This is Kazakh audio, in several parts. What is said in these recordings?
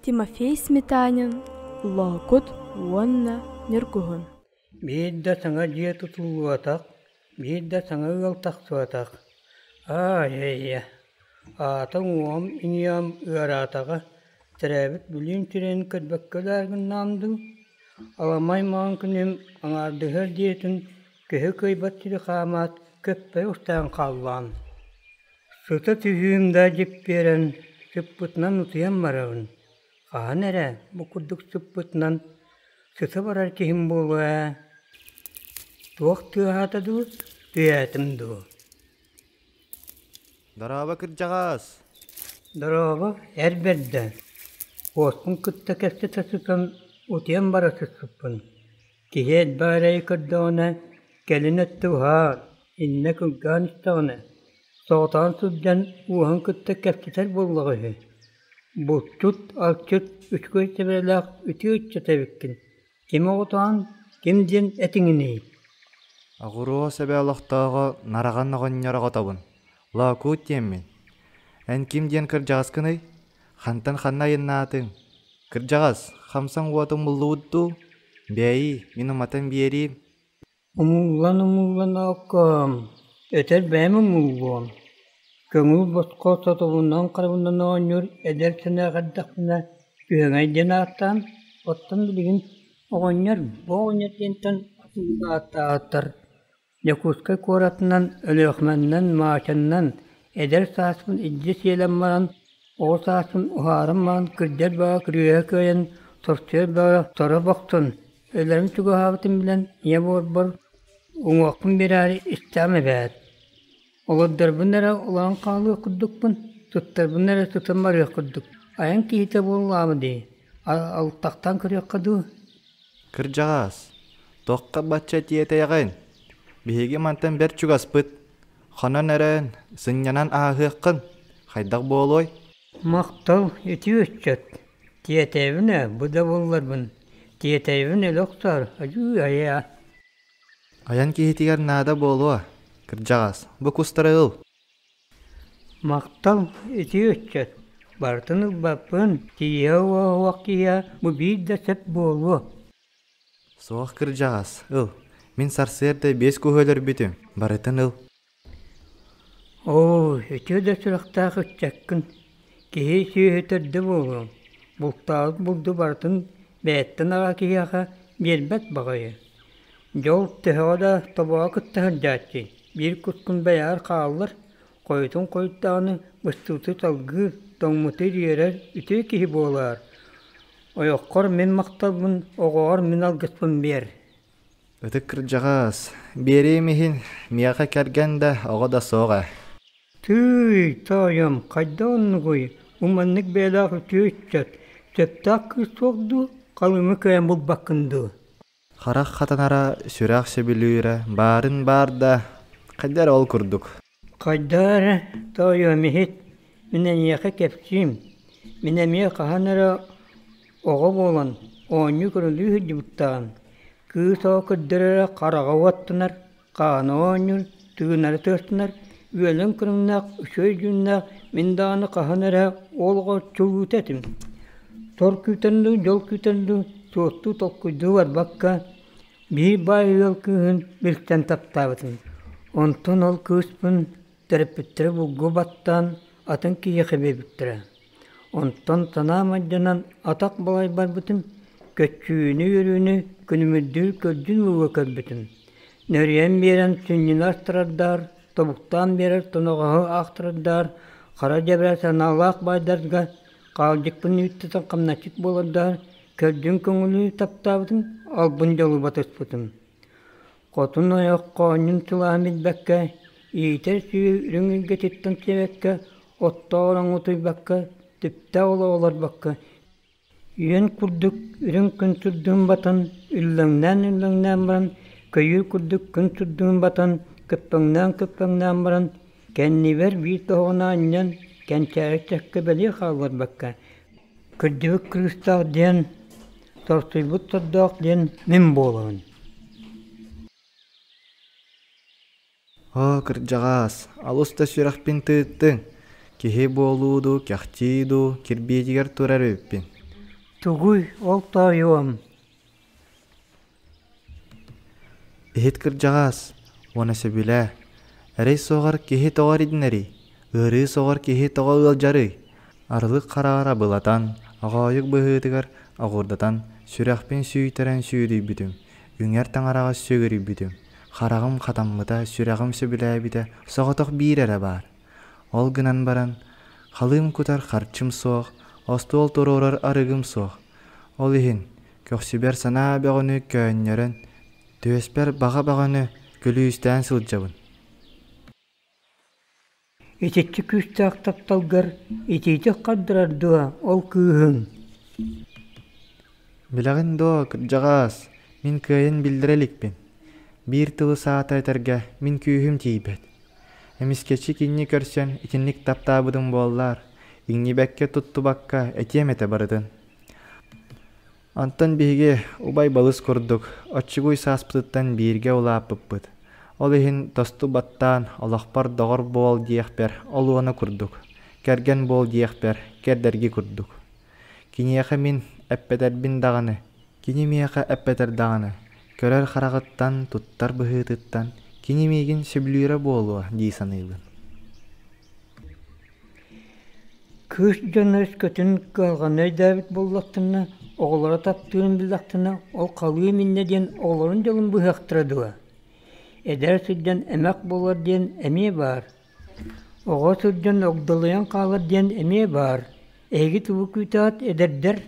Тимофей Сметанин, Локут Уонна Нергугун. Бейдда саңа жие тұтылуатақ, бейдда саңа ұғалтақ. Ай-ай-ай. Атың уам иньям ұаратаға тірәбіт бүлін түрен көдбәккөләргін намды. Аламай маған күнім аңардығыр диетін көһі көйбат түрі қамат көппәй ұстан қаллан. Сұты түхімді жеп берін, сұппытынан ұтыян барауын. Қаған әрі, бұл күрдік сұппытынан сұты барар кехім болу ә. Туақ түйатаду, түйәтімді. Дараба кыржағас. Дараба әрберді. Оспын күтті кәсті тасысан ұтыян барасы сұппын. Кехет барай күрдіғына кәлін өтті ұға, инне күлган істіғына. Соғытан сүрден уған күтті кәстітер болуғы. Бұттут, алчыт, үчкөй себелек үті үтчі тәбіккін. Кем оғытан, кемден әтіңіне. Ағыруға сәбе алақтағы нараған нағаннярға табын. Лакут теммен. Ән кемден кыржағас кыны? Хантан ханна еннатын. Кыржағас, хамсан уатын мұллуыдду. Бәйі, менің матын бері. Умуллан аққам. Өтер бәймі мұллуан. Көңіл босқо сотығынан қарабынан оңыр әдер сіне ғаддақына үйіңайден аттан, оттан білігін оңыр, боғынер дентен аттар. Якутскай коратынан, өліқмәннен, маашаннан, әдер саспын иджі селен маран, о саспын ұхарым маран кірдер баға күріе көйен, торттер баға торы бақтын. Өлерім түгі хабытын білен, не бар, оңуақпын берәрі істәмі бәд. Олардар бұнара олан қалы күрдікпін, тұттар бұнара тұтын бары күрдік. Аян кейті болуламы дей, ал тақтан көрек қаду. Кыржағас, тоққа батча тиеті яғын. Бейге мантан бәр чугас бұд. Қанан әрін, сынянан ағыққын. Қайдақ болуй? Мақтал еті өтчет. Тиетәйвіне бұда болуларбын. Тиетәйвіне лоқтар, ажу ая. Аян кейтігер нада болуа. Кыржағас, бұ күстары ұл. Мақтал еті өтчет. Бартыны бапын, тие уақия, бұ бейді сәп болуа. Соғақ кыржағас, ұл. Мен сарсырды бес көһөлер бүтім. Барытын ұл. О, еті өді сұрақтағы өтчәккін. Кеге сүйетірді болуа. Бұлтағы бұлды бартын бәйттін аға кеяға бербәт бағайы. Жол тіғада табуға күттіғыр жатшы. Bir kutkun bayar қалылыр, қойтын қойттағыны бұстуты талғы тоңмыты еrer үті кехі болар. Ойоққор мен мақталбын, оғығар мен алғыспын бер. Өті кыржағас, бері мехін мияға кәргенді оға да соға. Түй, тайым, қайда оны қой, ұманнық бәлақ үті өтчет. Сөптақ күз соғды, қалымы көйен бұл бақынды. Қарақ қатанара сүрақ сөбілуірі, барын барда. Қайдар ол күрдік. Қайдар, тайым мехет, менен яқы кәпсім. Менен мия қағанара оға болан, оңы көрілі хүді бұттаған. Күз оқыддырыра қараға уаттынар, қағаны оңыр, түгінары тұрстынар, үйелін күріңнақ, үшөй жүннақ, мен дағаны қағанара олға чүгіт әтім. Тор күтінді, жол күтінді, соғытты толқыйды бар баққа, bir bay yol kүйін біліктен таптабытын. Онтын ол күйіспін тәріпіттірі бұлғы баттан атын кейеқі бейбіттірі. Онтын тана маджанан атақ балай бар бұтын, көтчүйіні өріні күнімірдір көрдін бұлғы көрбітін. Нөріен берен сүннен астырардар, тобуқтан берер тұнығығы ақтырардар, қара жабыра саналақ байдарға, қалдықпын үйттітін қамнашық болардар, көрдін көңілі таптабытын, албын жолы батыс бұтын. Қотын ойыққа онын тұламет бәкке, иетер сүйі үріңілге теттін себәкке, отта оран ұтой бәкке, тіпті ола олар бәкке. Үйен күрдік үрің күн сүрдігін батын, үлліңнен баран, көйі күрдік күн сүрдігін батын, көппіңнен баран, кәннебер бей тоғына аннан, кәнчәрі чәкке бәлі қалар бәкке. Күрдібік күрістақ ден, торсыйбыт тұрдақ ден мен болуын. О, кыржағас, алыста сүрақпен тұйттың. Кеге болуду, кяқтейду, кирбетігер тұрар өппен. Тугуй ол тайуам. Эхит кырдьаҕаас, уона сөбүлээ. Эрей соҕар киһи тоҕор идинэри, ырыы соҕор киһи тоҕо ыалдьарый. Арылык хараара былатан, аҕоойук быһыытыгар оҕурдатан, сүрэхпин сүүйтэрэн сүүрүйбүтүм, үҥэр таҥараҕас сөгөрүйбүтүм. Харағым хатаммыта, сүрэҕим сөбүлээбитэ, соҕотох биирэрэ баар. Ол гынан баран, халыым кутар харчым суох, остуол туруурар арыгым суох. Ол иһин, көхсүбэр санаа бөҕөнү көөннөрөн, төөспэр баҕа баҕаны көлүүстään сылдьабын. Итиччи күстаах тапталгар, итиитих қаддырардыа ол кыыһын. Билэгин доо кырдьаҕаас, мин кыайын билдирэликпин. Биир тылы саата этерге мин күүһүм тиийбэт. Эмискечи кинни көрсөн итинник таптаабыдын буоллар, иҥнибэкке туттубакка этиэмэтэ барытын. Онтон биһиги убай балыс курдук, оччугуй сааспытыттан биирге улааппыппыт. Ол иһин тосту баттаан олохпар доҕор буол диэхпэр олуона курдук. Керген буол диэхпэр кердерги курдук. Киниэхэ мин эппэтэрбин даҕаны, кини миэхэ эппэтэр даҕаны. Көрөр харағыттан, туттар быһыытыттан, кини миигин сөбүлүүрэ буолуа дии саныыбын. Кыыс дьонос көтүн калганай даабит боллактына, оҕолора таптыын биллактына, ол қалыы минне диэн оҕолорун дьолун быһыахтырадыа. Эдэр сылдьан эмэк болар диэн эмиэ баар. Оҕо сылдьан огдалыйан каалар диэн эмиэ баар. Эһиги тубу күүтаат эдэрдэр.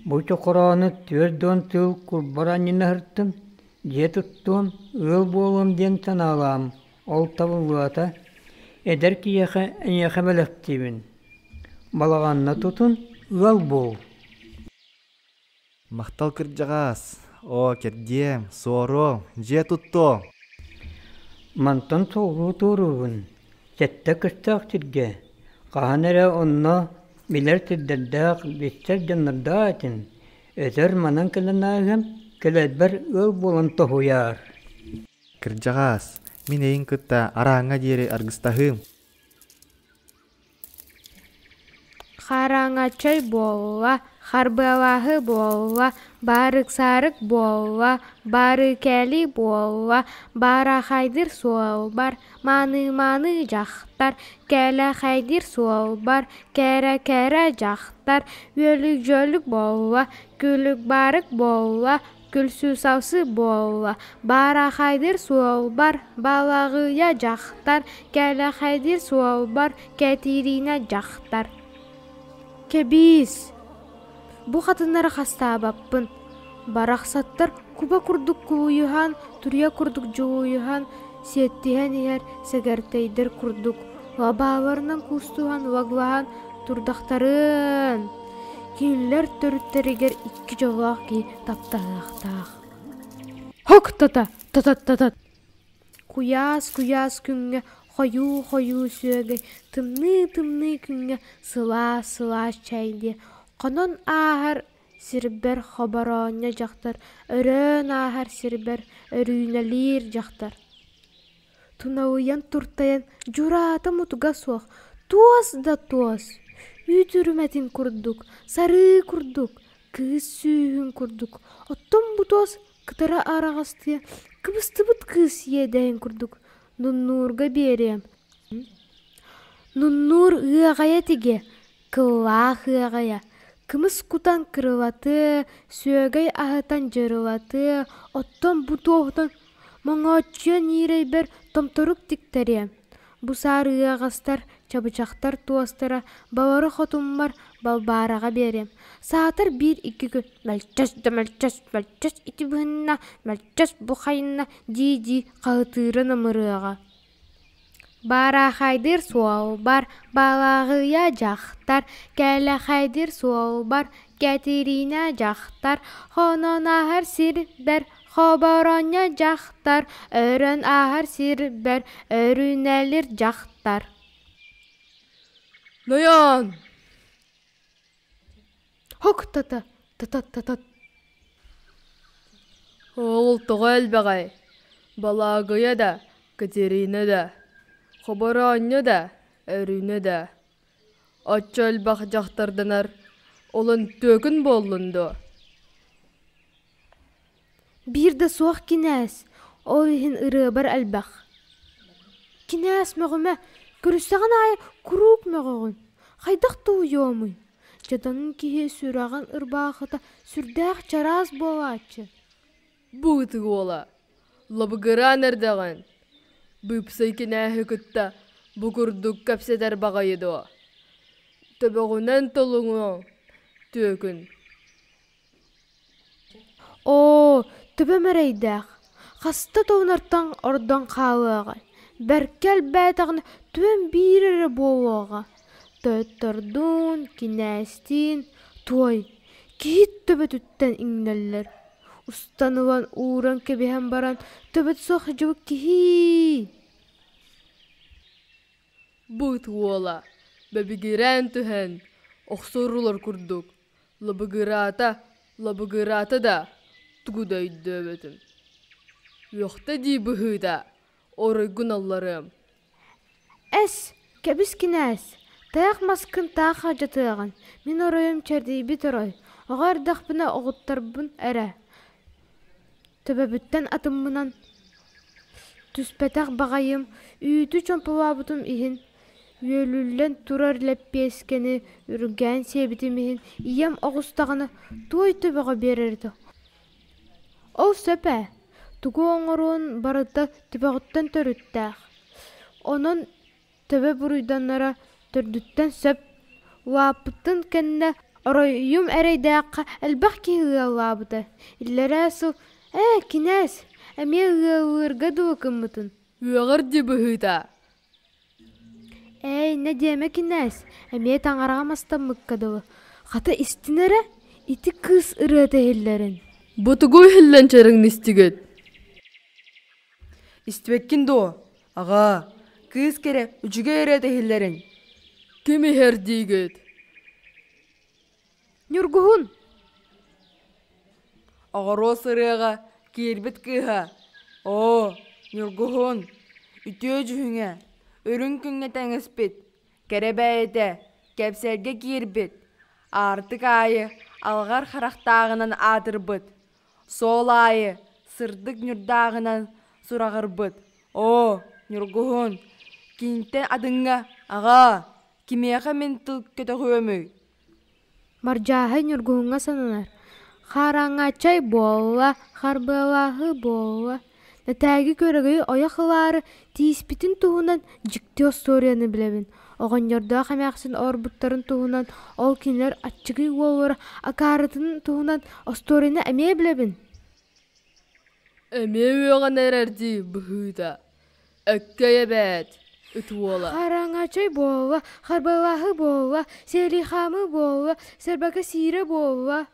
Бу чокорооны түөр дон тыл курбараннина хырттым, дие туттуом, ыал буолуом диэн санаалаам, ол табылуата, эдэр киэхэ эниэхэ мэлэхтибин. Балаганна тутун, ыал буол. Махтал кырдьаҕаас, о, кердиэм, суоруом, дьиэ туттуом. Мантан соғруу туурубун, сетте кыстаах тирге, кахан эрэ онно, билер тирдердаах бистер жаннардаатин, өтөр манан келенаагам, келэбэр ыал буолан тохуяар. Кырдьаҕаас, мин эйин кытта арааҥҥа диэри аргыстаһыым. Хараңачай болла, харбалаһы болла, барык-сарык болла, барыкәли болла, барахайдыр суолбар, маны-маны жақтар, кәләхайдыр суолбар, кәрә-кәрә жақтар, өлік-жөлік болла, күлік-барык болла, күлсү-саусы болла, барахайдыр суолбар, балағыя жақтар, кәләхайдыр суолбар, кәтирина жақтар. Кебис. Бу хатыннары хастаабаппын. Барахсаттар куба курдук кууйухан, турия курдук жууйухан, сиеттиһэн иһэр сэгэртэйдэр курдук. Лабааларынан кустухан, лаглахан, турдахтарын. Кинилэр төрүттэригэр икки жолоох ки таптаахтаах. Хок тата, татат. Куяас күнгө хою сөөгөй, тымны күнгө сыла чайды. Қонон аһар сирбер хоборооння жақтар, өрөн аһар сирбер өрүүнэлиир жақтар. Тунауян туртаян жураата мутуга суох, туос да туос. Үтүрүмэтин курдук, сары курдук, кыыс сүүһүн курдук. Оттон бутуос кытара арагастыя, кыбыстыбыт кыыс иэдэйин курдук. Нуннуурга берем. Нуннуур ыагая тиге, кыллаах ыагая. Кымыс кутан кырылаты, сүөгэй аһытан жырылаты, оттон бутуохтан моңоччуан иирейбер томторук тиктере. Бусаар ыагастар, чабычактар туостара, балары хотуммар балбаарага берем. Саатар 1-2 күн мэлчэс ити быһынна, мэлчэс бухайынна ди каытыырын ымырыага. Барахайдыр суолбар, балағыя жақтар, кәләхайдыр суолбар, кәтирина жақтар, хонон ахар сирбер, хобороня жақтар, өрөн ахар сирбер, өрүнәлір жақтар. Ноян! Хок тата. Ол тоғал бағай, балағыя да, кәтирина да. Хобороnya da, örüne da. Açol bak jaktardınар, Olan tökün bollundu. Bir de soğuk kinäs. Ol ihin ırıbar albaq. Kinäs mögüme görüssägen ay kurup mögün. Haydaq tuýumy. Jadanın kihe süragan ırbağıda sürdäq çaraz bołaçy. Buğutu ola. Labıgıra nerdeğin? Büpsay kinähe kıtta bu kurduk kapseder bagaydı o. Töbeğünen toluğun. Tökün. O, töbe mereydäq. Hasta townartan ordan qawaga. Berkel bätagny tüben birere bowaga. Töttürdün, kinästin, toy. Kihit töbe tütten iňneller. Ustanıwan uğran kebehem baran töbet soğucu kihi. Buğutu ola. Bebigiren tühen. Oxsorular kurduk. Labıgırata da tuguday döbetim. Yokta di bıhıda. Oray günallarım. Es, kebis kinäs. Tayak maskın tağa hajatığın. Min orayım çerdi bit oray. Ogar daqbına oğuttarbın ere. Töbebütten atımınan tüspetak bagayım. Üyütü çompuvabutum ihin. Yölüllen turar leppeskeni ürgen sebitim ihin. İyem oğustağını toy töbeğe bererdi. O söpe. Tugu oňorun barada tübeğitten törüttäq. Onun töbe buruydanlara tördütten söp. Wapıttın kenne orayım ereydäqqa elbaq ki hıalabıda. İllere su, kinäs, eme hıalırga duakımıtın. Üyeğir di bıhıda. Ne deme kinäs, eme taňaraga mastamykkadığı. Hata istinere, iti kız ırıda hillerin. Butugu hillençerin istiget. İstibekkin do. Ağa, kız kere üçüge erede hillerin. Kimi her diget? Nurguhun, Ağaro sırığa kirbit kıha. O, nurguhun. Ütüö cühüňe. Örün küňe teňispit. Kerebäýete, kepselge kirbit. Artık ayı algar haraktağınan adırbyt. Sol ayı sırdık nürdağınan suragırbıt. O, nurguhun. Kinten adıňa, ağa, kimeýe men tılk kötögömüy. marjahay nurguhunga sananar. Xaraňaçay bolla, harbalahy bolla. Nätägi köregeyi oýaklary tiispitin tuhunan jikti ostoriýany bilebin. Ogan ýorda hamякsin orbutların tuhunan ol kinler atçygy wolwara akaratyn tuhunan ostoriýany emie bilebin. Eme üyeğen ererdi bıhıda. Ekkeye bät. Ütü ola. Xaraňaçay bolla, harbalahy bolla, serihamy bolla, serbaka sire bolla.